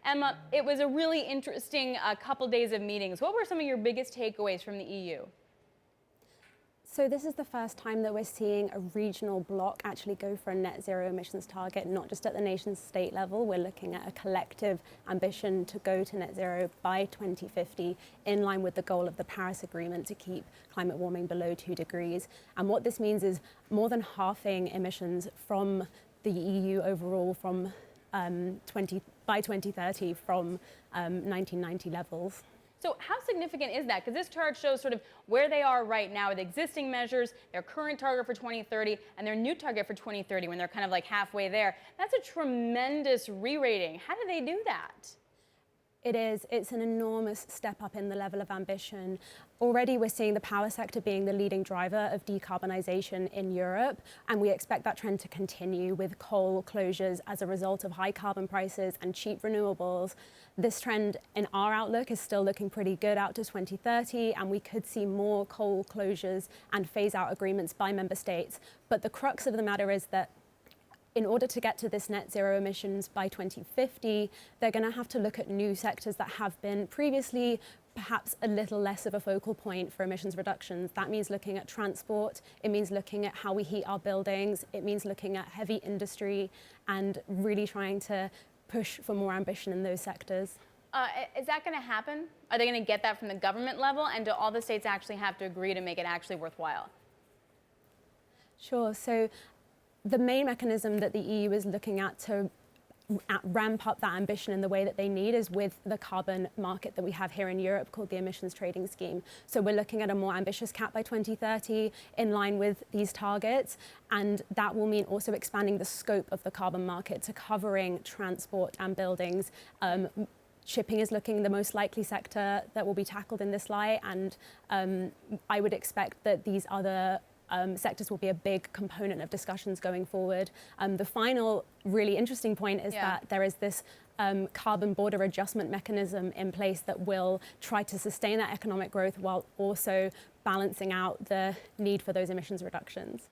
Emma, it was a really interesting couple days of meetings. What were some of your biggest takeaways from the EU? So this is the first time that we're seeing a regional bloc actually go for a net zero emissions target, not just at the nation state level. We're looking at a collective ambition to go to net zero by 2050, in line with the goal of the Paris Agreement to keep climate warming below 2 degrees. And what this means is more than halving emissions from the EU overall from by 2030 from 1990 levels. So how significant is that? Because this chart shows sort of where they are right now with existing measures, their current target for 2030, and their new target for 2030 when they're kind of like halfway there. That's a tremendous re-rating. How do they do that? It is. It's an enormous step up in the level of ambition. Already we're seeing the power sector being the leading driver of decarbonisation in Europe, and we expect that trend to continue with coal closures as a result of high carbon prices and cheap renewables. This trend in our outlook is still looking pretty good out to 2030, and we could see more coal closures and phase-out agreements by member states. But the crux of the matter is that in order to get to this net zero emissions by 2050, they're going to have to look at new sectors that have been previously perhaps a little less of a focal point for emissions reductions. That means looking at transport, it means looking at how we heat our buildings, it means looking at heavy industry and really trying to push for more ambition in those sectors. Is that going to happen? Are they going to get that from the government level? And do all the states actually have to agree to make it actually worthwhile? Sure. So the main mechanism that the EU is looking at to ramp up that ambition in the way that they need is with the carbon market that we have here in Europe called the emissions trading scheme. So we're looking at a more ambitious cap by 2030 in line with these targets, and that will mean also expanding the scope of the carbon market to covering transport and buildings. Shipping is looking the most likely sector that will be tackled in this light, and I would expect that these other sectors will be a big component of discussions going forward. The final really interesting point is that there is this carbon border adjustment mechanism in place that will try to sustain that economic growth while also balancing out the need for those emissions reductions.